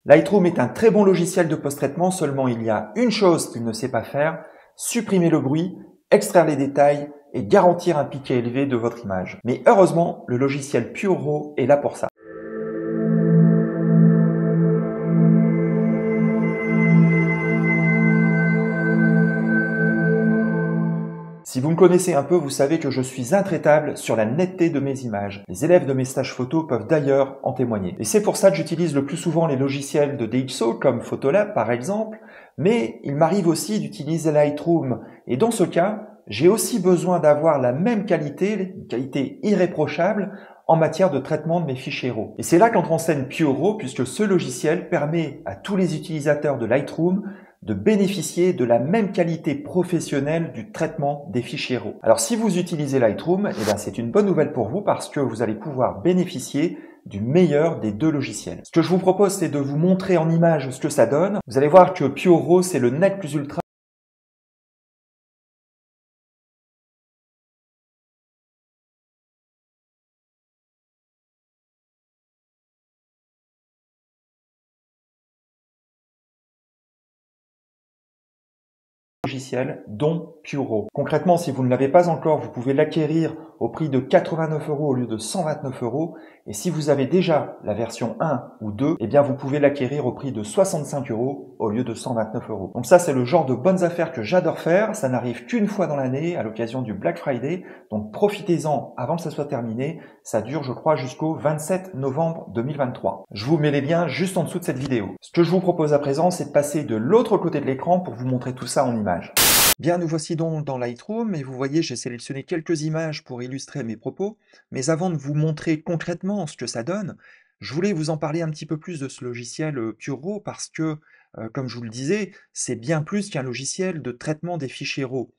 Lightroom est un très bon logiciel de post-traitement, seulement il y a une chose qu'il ne sait pas faire, supprimer le bruit, extraire les détails et garantir un piqué élevé de votre image. Mais heureusement, le logiciel PureRAW est là pour ça. Si vous me connaissez un peu, vous savez que je suis intraitable sur la netteté de mes images. Les élèves de mes stages photo peuvent d'ailleurs en témoigner. Et c'est pour ça que j'utilise le plus souvent les logiciels de DxO comme Photolab par exemple, mais il m'arrive aussi d'utiliser Lightroom. Et dans ce cas, j'ai aussi besoin d'avoir la même qualité, une qualité irréprochable, en matière de traitement de mes fichiers RAW. Et c'est là qu'entre en scène PureRAW, puisque ce logiciel permet à tous les utilisateurs de Lightroom de bénéficier de la même qualité professionnelle du traitement des fichiers RAW. Alors si vous utilisez Lightroom, c'est une bonne nouvelle pour vous parce que vous allez pouvoir bénéficier du meilleur des deux logiciels. Ce que je vous propose, c'est de vous montrer en image ce que ça donne. Vous allez voir que PureRAW, c'est le nec plus ultra logiciel, dont PureRAW. Concrètement, si vous ne l'avez pas encore, vous pouvez l'acquérir au prix de 89 € au lieu de 129 €. Et si vous avez déjà la version 1 ou 2, vous pouvez l'acquérir au prix de 65 € au lieu de 129 €. Donc ça, c'est le genre de bonnes affaires que j'adore faire. Ça n'arrive qu'une fois dans l'année, à l'occasion du Black Friday. Donc profitez-en avant que ça soit terminé. Ça dure, je crois, jusqu'au 27 novembre 2023. Je vous mets les liens juste en dessous de cette vidéo. Ce que je vous propose à présent, c'est de passer de l'autre côté de l'écran pour vous montrer tout ça en images. Bien, nous voici donc dans Lightroom et vous voyez, j'ai sélectionné quelques images pour illustrer mes propos, mais avant de vous montrer concrètement ce que ça donne, je voulais vous en parler un petit peu plus de ce logiciel PureRAW parce que, comme je vous le disais, c'est bien plus qu'un logiciel de traitement des fichiers RAW.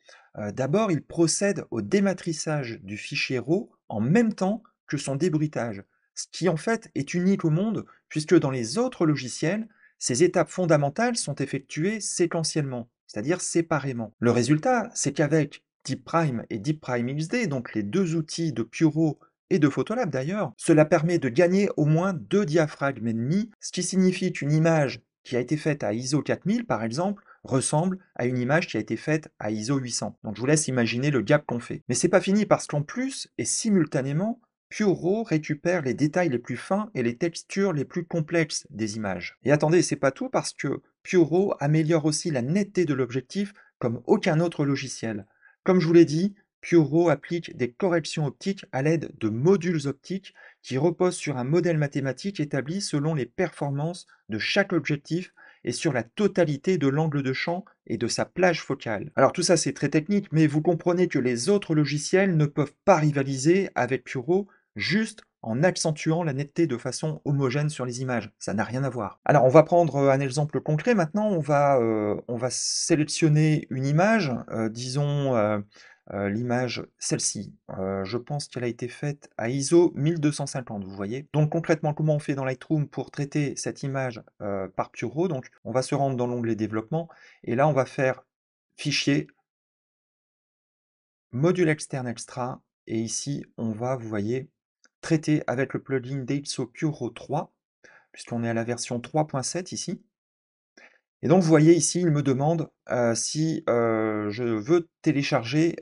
D'abord, il procède au dématrissage du fichier RAW en même temps que son débruitage, ce qui en fait est unique au monde puisque dans les autres logiciels, ces étapes fondamentales sont effectuées séquentiellement, c'est-à-dire séparément. Le résultat, c'est qu'avec DeepPrime et DeepPrime XD, donc les deux outils de PureRAW et de Photolab d'ailleurs, cela permet de gagner au moins 2 diaphragmes et demi, ce qui signifie qu'une image qui a été faite à ISO 4000 par exemple, ressemble à une image qui a été faite à ISO 800. Donc je vous laisse imaginer le gap qu'on fait. Mais c'est pas fini parce qu'en plus, et simultanément, PureRAW récupère les détails les plus fins et les textures les plus complexes des images. Et attendez, c'est pas tout parce que PureRAW améliore aussi la netteté de l'objectif comme aucun autre logiciel. Comme je vous l'ai dit, PureRAW applique des corrections optiques à l'aide de modules optiques qui reposent sur un modèle mathématique établi selon les performances de chaque objectif et sur la totalité de l'angle de champ et de sa plage focale. Alors tout ça c'est très technique, mais vous comprenez que les autres logiciels ne peuvent pas rivaliser avec PureRAW juste en accentuant la netteté de façon homogène sur les images. Ça n'a rien à voir. Alors on va prendre un exemple concret maintenant, on va sélectionner une image, disons l'image, celle-ci. Je pense qu'elle a été faite à ISO 1250, vous voyez. Donc concrètement, comment on fait dans Lightroom pour traiter cette image par PureRAW? Donc on va se rendre dans l'onglet développement, et là on va faire fichier, module externe extra, et ici on va, vous voyez, traiter avec le plugin DxO PureRAW 3, puisqu'on est à la version 3.7 ici. Et donc vous voyez ici, il me demande si je veux télécharger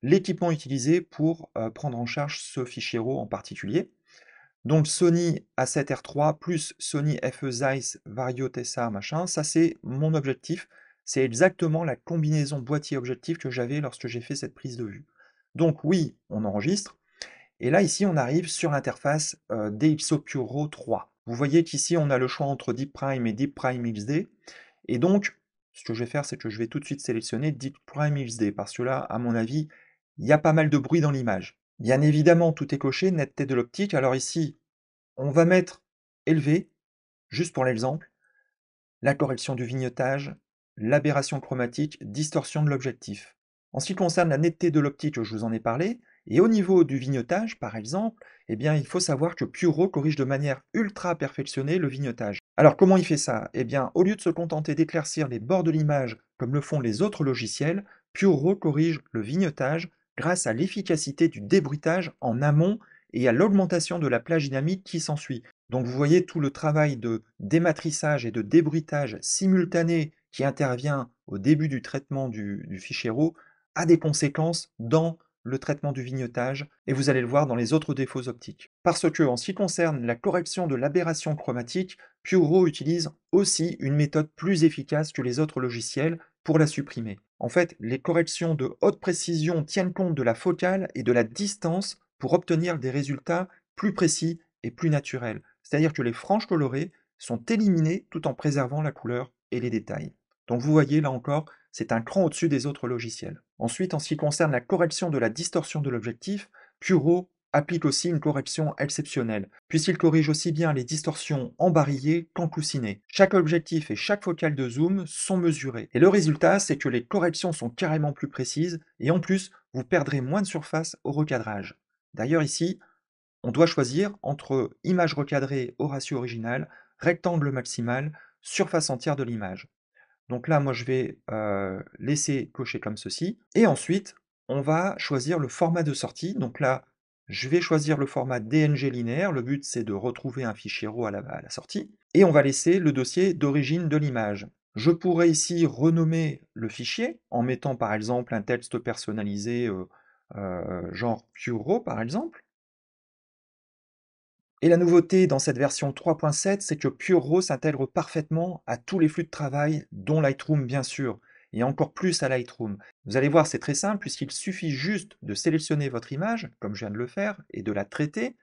l'équipement utilisé pour prendre en charge ce fichier RAW en particulier. Donc Sony A7R3 plus Sony FE Zeiss Vario Tessar machin, ça c'est mon objectif. C'est exactement la combinaison boîtier-objectif que j'avais lorsque j'ai fait cette prise de vue. Donc oui, on enregistre. Et là, ici, on arrive sur l'interface DxO PureRAW 3. Vous voyez qu'ici, on a le choix entre DeepPrime et DeepPrime XD. Et donc, ce que je vais faire, c'est que je vais tout de suite sélectionner DeepPrime XD, parce que là, à mon avis, il y a pas mal de bruit dans l'image. Bien évidemment, tout est coché, netteté de l'optique. Alors ici, on va mettre élevé, juste pour l'exemple, la correction du vignettage, l'aberration chromatique, distorsion de l'objectif. En ce qui concerne la netteté de l'optique, je vous en ai parlé, et au niveau du vignettage, par exemple, il faut savoir que PureRAW corrige de manière ultra perfectionnée le vignettage. Alors comment il fait ça? Au lieu de se contenter d'éclaircir les bords de l'image comme le font les autres logiciels, PureRAW corrige le vignettage grâce à l'efficacité du débruitage en amont et à l'augmentation de la plage dynamique qui s'ensuit. Donc vous voyez tout le travail de dématrissage et de débruitage simultané qui intervient au début du traitement du fichier RAW a des conséquences dans le traitement du vignettage, et vous allez le voir dans les autres défauts optiques. Parce que, en ce qui concerne la correction de l'aberration chromatique, PureRAW utilise aussi une méthode plus efficace que les autres logiciels pour la supprimer. En fait, les corrections de haute précision tiennent compte de la focale et de la distance pour obtenir des résultats plus précis et plus naturels. C'est-à-dire que les franges colorées sont éliminées tout en préservant la couleur et les détails. Donc vous voyez, là encore, c'est un cran au-dessus des autres logiciels. Ensuite, en ce qui concerne la correction de la distorsion de l'objectif, PureRAW applique aussi une correction exceptionnelle, puisqu'il corrige aussi bien les distorsions en barillet qu'en coussinet. Chaque objectif et chaque focale de zoom sont mesurés. Et le résultat, c'est que les corrections sont carrément plus précises, et en plus, vous perdrez moins de surface au recadrage. D'ailleurs ici, on doit choisir entre image recadrée au ratio original, rectangle maximal, surface entière de l'image. Donc là, moi, je vais laisser cocher comme ceci. Et ensuite, on va choisir le format de sortie. Donc là, je vais choisir le format DNG linéaire. Le but, c'est de retrouver un fichier RAW à la sortie. Et on va laisser le dossier d'origine de l'image. Je pourrais ici renommer le fichier en mettant par exemple un texte personnalisé genre PureRAW par exemple. Et la nouveauté dans cette version 3.7, c'est que PureRAW s'intègre parfaitement à tous les flux de travail, dont Lightroom bien sûr, et encore plus à Lightroom. Vous allez voir, c'est très simple, puisqu'il suffit juste de sélectionner votre image, comme je viens de le faire, et de la traiter,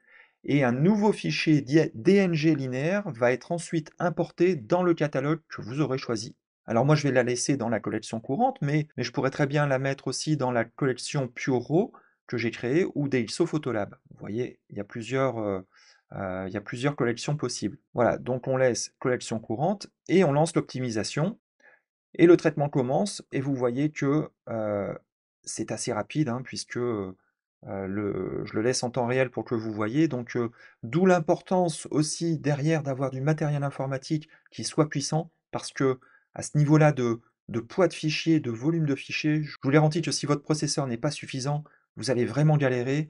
et un nouveau fichier DNG linéaire va être ensuite importé dans le catalogue que vous aurez choisi. Alors moi, je vais la laisser dans la collection courante, mais je pourrais très bien la mettre aussi dans la collection PureRAW que j'ai créée, ou des ISO Photolab. Vous voyez, il y a plusieurs collections possibles. Voilà, donc on laisse collection courante et on lance l'optimisation. Et le traitement commence et vous voyez que c'est assez rapide puisque je le laisse en temps réel pour que vous voyez. Donc d'où l'importance aussi derrière d'avoir du matériel informatique qui soit puissant parce que à ce niveau-là de poids de fichier, de volume de fichier, je vous garantis que si votre processeur n'est pas suffisant, vous allez vraiment galérer.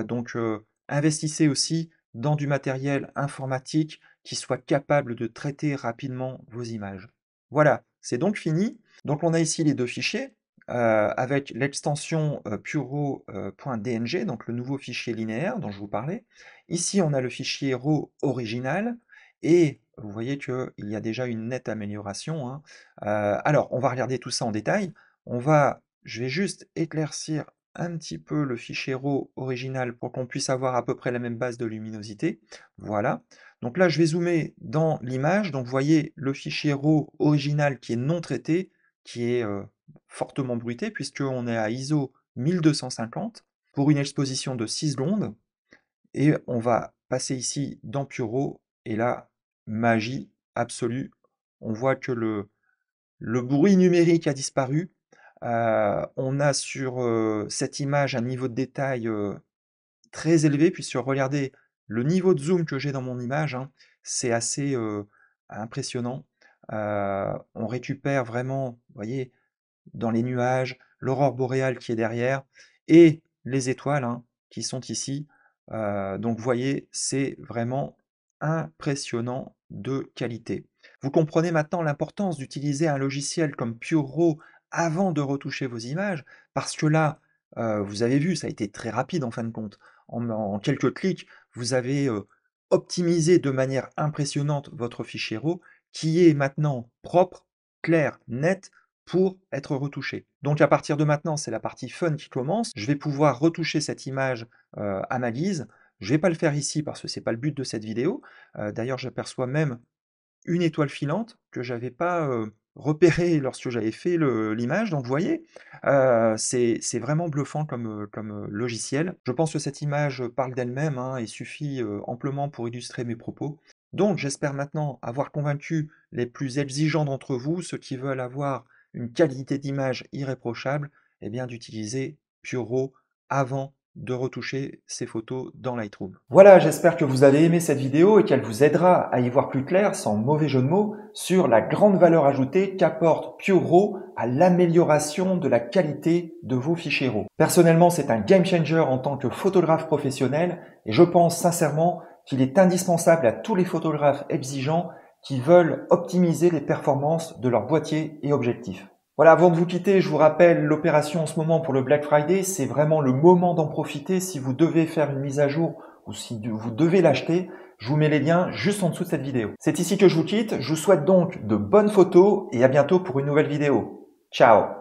Donc investissez aussi dans du matériel informatique qui soit capable de traiter rapidement vos images. Voilà, c'est donc fini. Donc on a ici les deux fichiers avec l'extension PureRAW.dng, donc le nouveau fichier linéaire dont je vous parlais. Ici on a le fichier RAW original et vous voyez qu'il y a déjà une nette amélioration. Alors on va regarder tout ça en détail. Je vais juste éclaircir un petit peu le fichier RAW original pour qu'on puisse avoir à peu près la même base de luminosité. Voilà. Donc là, je vais zoomer dans l'image. Donc vous voyez le fichier RAW original qui est non traité, qui est fortement bruité, puisqu'on est à ISO 1250 pour une exposition de 6 secondes. Et on va passer ici dans PureRAW, et là, magie absolue. On voit que le bruit numérique a disparu. On a sur cette image un niveau de détail très élevé, puisque regardez le niveau de zoom que j'ai dans mon image, c'est assez impressionnant. On récupère vraiment, vous voyez, dans les nuages, l'aurore boréale qui est derrière, et les étoiles qui sont ici. Donc vous voyez, c'est vraiment impressionnant de qualité. Vous comprenez maintenant l'importance d'utiliser un logiciel comme PureRAW avant de retoucher vos images, parce que là, vous avez vu, ça a été très rapide en fin de compte. En quelques clics, vous avez optimisé de manière impressionnante votre fichier RAW, qui est maintenant propre, clair, net, pour être retouché. Donc à partir de maintenant, c'est la partie fun qui commence. Je vais pouvoir retoucher cette image à ma guise. Je ne vais pas le faire ici parce que ce n'est pas le but de cette vidéo. D'ailleurs, j'aperçois même une étoile filante que je n'avais pas repérée lorsque j'avais fait l'image. Donc vous voyez, c'est vraiment bluffant comme logiciel. Je pense que cette image parle d'elle-même et suffit amplement pour illustrer mes propos. Donc j'espère maintenant avoir convaincu les plus exigeants d'entre vous, ceux qui veulent avoir une qualité d'image irréprochable, eh bien d'utiliser PureRAW avant de retoucher ces photos dans Lightroom. Voilà, j'espère que vous avez aimé cette vidéo et qu'elle vous aidera à y voir plus clair, sans mauvais jeu de mots, sur la grande valeur ajoutée qu'apporte PureRAW à l'amélioration de la qualité de vos fichiers RAW. Personnellement, c'est un game changer en tant que photographe professionnel et je pense sincèrement qu'il est indispensable à tous les photographes exigeants qui veulent optimiser les performances de leur boîtier et objectif. Voilà, avant de vous quitter, je vous rappelle l'opération en ce moment pour le Black Friday, c'est vraiment le moment d'en profiter si vous devez faire une mise à jour ou si vous devez l'acheter. Je vous mets les liens juste en dessous de cette vidéo. C'est ici que je vous quitte, je vous souhaite donc de bonnes photos et à bientôt pour une nouvelle vidéo. Ciao!